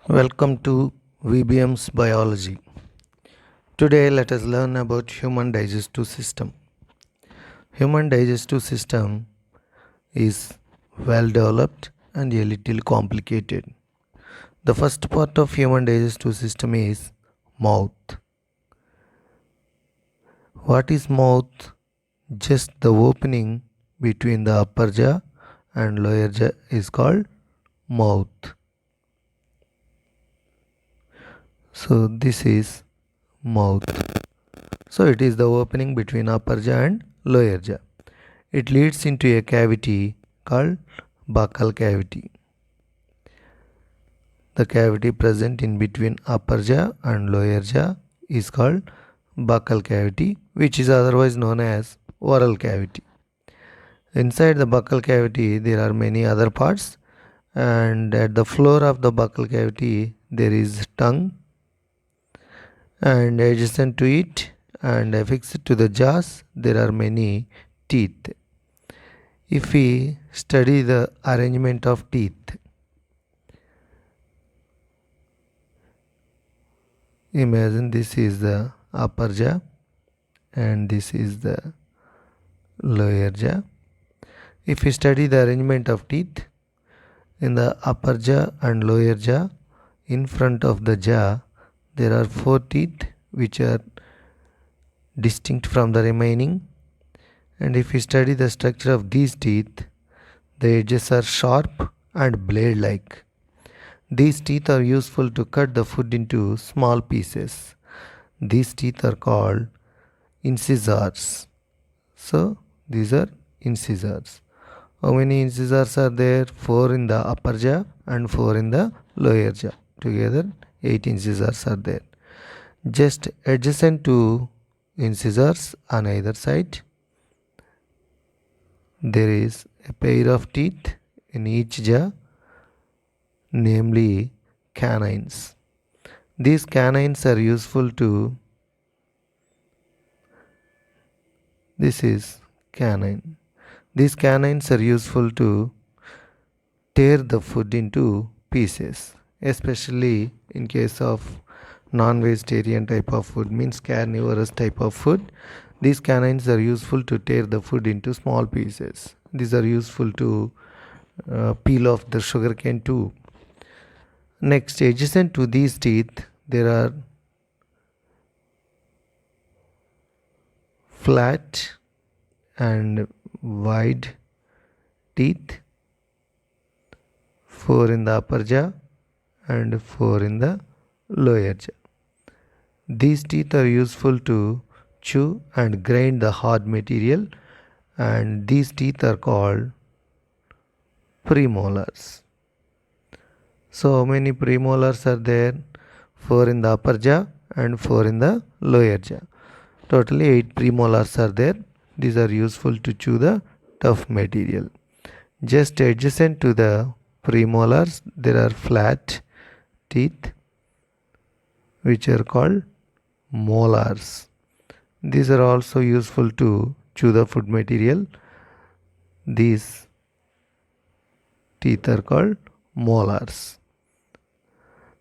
Welcome to VBM's Biology. Today let us learn about human digestive system. Human digestive system is well developed and a little complicated. The first part of human digestive system is mouth. What is mouth? Just the opening between the upper jaw and lower jaw is called mouth. So this is mouth. So it is the opening between upper jaw and lower jaw. It leads into a cavity called buccal cavity. The cavity present in between upper jaw and lower jaw is called buccal cavity, which is otherwise known as oral cavity. Inside the buccal cavity there are many other parts, and at the floor of the buccal cavity there is tongue, and adjacent to it and affixed to the jaws there are many teeth. If we study the arrangement of teeth, imagine this is the upper jaw and this is the lower jaw. If we study the arrangement of teeth, in the upper jaw and lower jaw, in front of the jaw there are 4 teeth which are distinct from the remaining. And if we study the structure of these teeth, the edges are sharp and blade-like. These teeth are useful to cut the food into small pieces. These teeth are called incisors. So these are incisors. How many incisors are there? 4 in the upper jaw and 4 in the lower jaw. Together 8 incisors are there. Just adjacent to incisors on either side there is a pair of teeth in each jaw, namely canines. These canines are useful to, this is canine. These canines are useful to tear the food into pieces, especially in case of non-vegetarian type of food, means carnivorous type of food. These canines are useful to tear the food into small pieces. These are useful to peel off the sugarcane too. Next, adjacent to these teeth, there are flat and wide teeth, 4 in the upper jaw and 4 in the lower jaw. These teeth are useful to chew and grind the hard material, and these teeth are called premolars. So how many premolars are there? 4 in the upper jaw and 4 in the lower jaw. Totally 8 premolars are there. These are useful to chew the tough material. Just adjacent to the premolars there are flat teeth which are called molars. These are also useful to chew the food material. These teeth are called molars.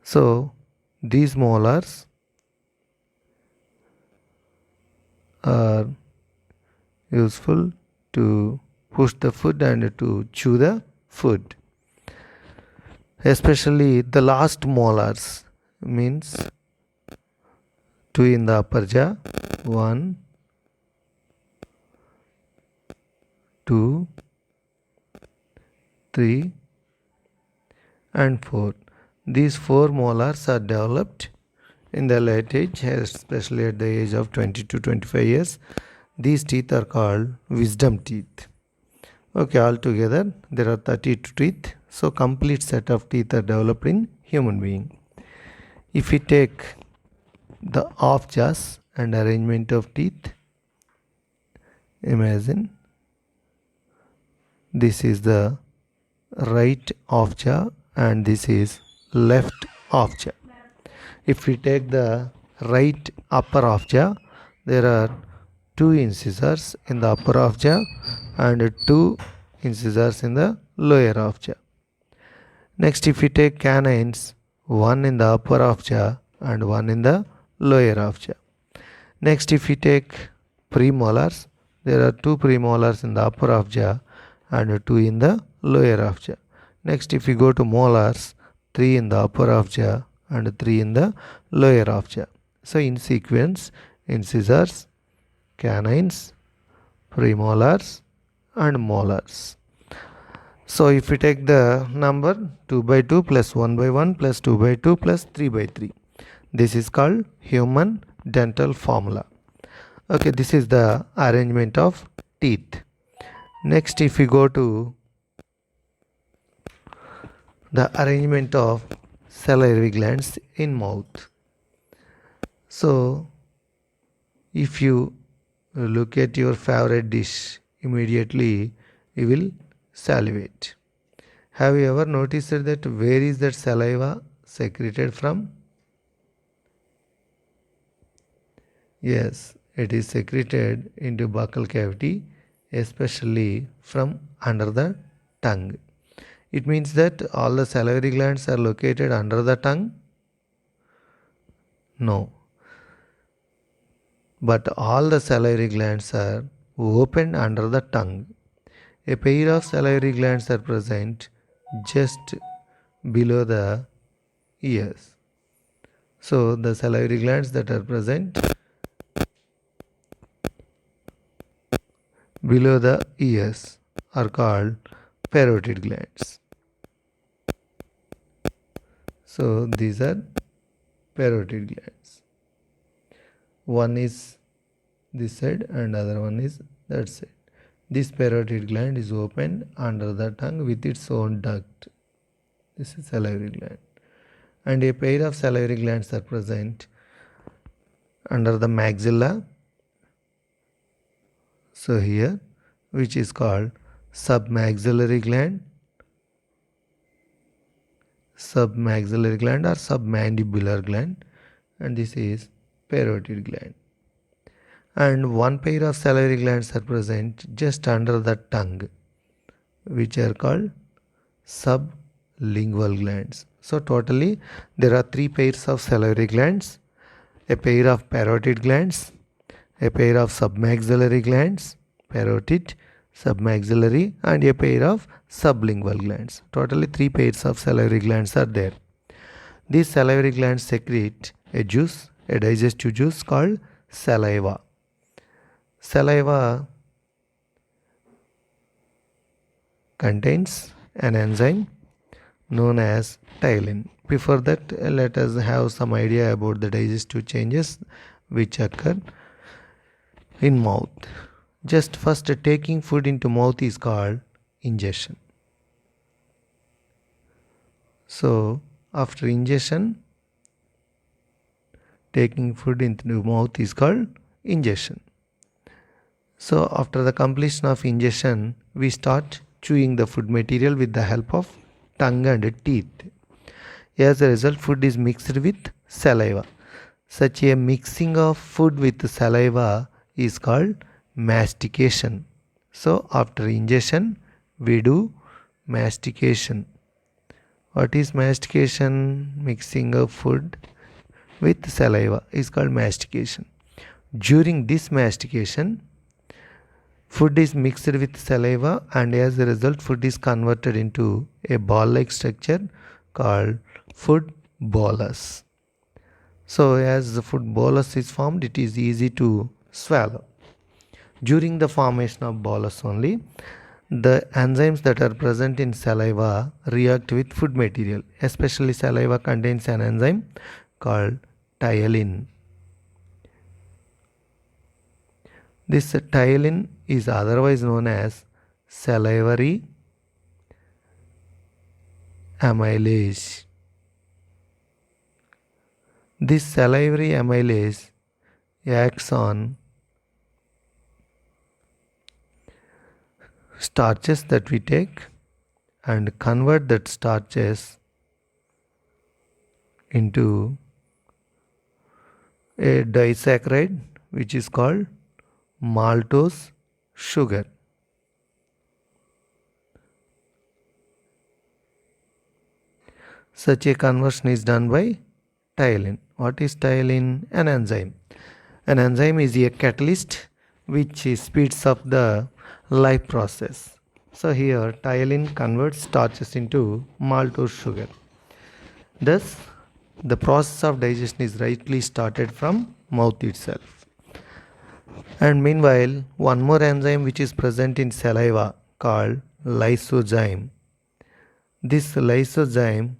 So these molars are useful to push the food and to chew the food. Especially the last molars, means 2 in the upper jaw, 1, 2, 3 and 4. These 4 molars are developed in the late age, especially at the age of 20 to 25 years. These teeth are called wisdom teeth. Okay, altogether there are 32 teeth. So complete set of teeth are developed in human being. If we take the off jaws and arrangement of teeth, imagine this is the right off jaw and this is left off jaw. If we take the right upper off jaw, there are 2 incisors in the upper off jaw and 2 incisors in the lower off jaw. Next, if we take canines, one in the upper half jaw and one in the lower half jaw. Next, if we take premolars, there are two premolars in the upper half jaw and two in the lower half jaw. Next, if we go to molars, three in the upper half jaw and three in the lower half jaw. So in sequence, incisors, canines, premolars and molars. So if we take the number 2 by 2 plus 1 by 1 plus 2 by 2 plus 3 by 3. This is called human dental formula. Okay, this is the arrangement of teeth. Next, if we go to the arrangement of salivary glands in mouth. So if you look at your favorite dish, immediately you will salivate. Have you ever noticed that where is that saliva secreted from? Yes, it is secreted into buccal cavity, especially from under the tongue. It means that all the salivary glands are located under the tongue? No. But all the salivary glands are open under the tongue. A pair of salivary glands are present just below the ears. So the salivary glands that are present below the ears are called parotid glands. So these are parotid glands. One is this side and other one is that side. This parotid gland is open under the tongue with its own duct. This is salivary gland. And a pair of salivary glands are present under the maxilla. So here, which is called submaxillary gland or submandibular gland, and this is parotid gland. And one pair of salivary glands are present just under the tongue, which are called sublingual glands. So totally there are three pairs of salivary glands, a pair of parotid glands, a pair of submaxillary glands, parotid, submaxillary, and a pair of sublingual glands. Totally three pairs of salivary glands are there. These salivary glands secrete a juice, a digestive juice called saliva. Saliva contains an enzyme known as ptyalin. Before that, let us have some idea about the digestive changes which occur in mouth. Just first taking food into mouth is called ingestion. So after ingestion, taking food into mouth is called ingestion. So after the completion of ingestion, we start chewing the food material with the help of tongue and teeth. As a result, food is mixed with saliva. Such a mixing of food with saliva is called mastication. So after ingestion, we do mastication. What is mastication? Mixing of food with saliva is called mastication. During this mastication, food is mixed with saliva, and as a result, food is converted into a ball-like structure called food bolus. So as the food bolus is formed, it is easy to swallow. During the formation of bolus only, the enzymes that are present in saliva react with food material. Especially saliva contains an enzyme called ptyalin. This ptyalin is otherwise known as salivary amylase. This salivary amylase acts on starches that we take and convert that starches into a disaccharide which is called maltose sugar. Such a conversion is done by ptyalin. What is ptyalin? An enzyme. An enzyme is a catalyst which speeds up the life process. So here ptyalin converts starches into maltose sugar. Thus, the process of digestion is rightly started from mouth itself. And meanwhile, one more enzyme which is present in saliva called lysozyme. This lysozyme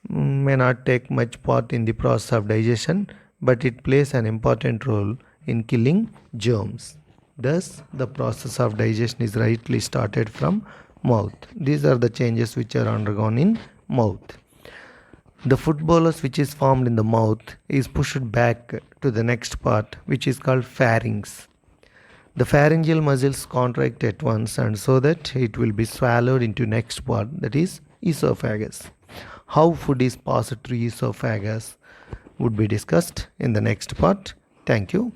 may not take much part in the process of digestion, but it plays an important role in killing germs. Thus, the process of digestion is rightly started from mouth. These are the changes which are undergone in mouth. The food bolus which is formed in the mouth is pushed back to the next part, which is called pharynx. The pharyngeal muscles contract at once, and so that it will be swallowed into next part, that is esophagus. How food is passed through esophagus would be discussed in the next part. Thank you.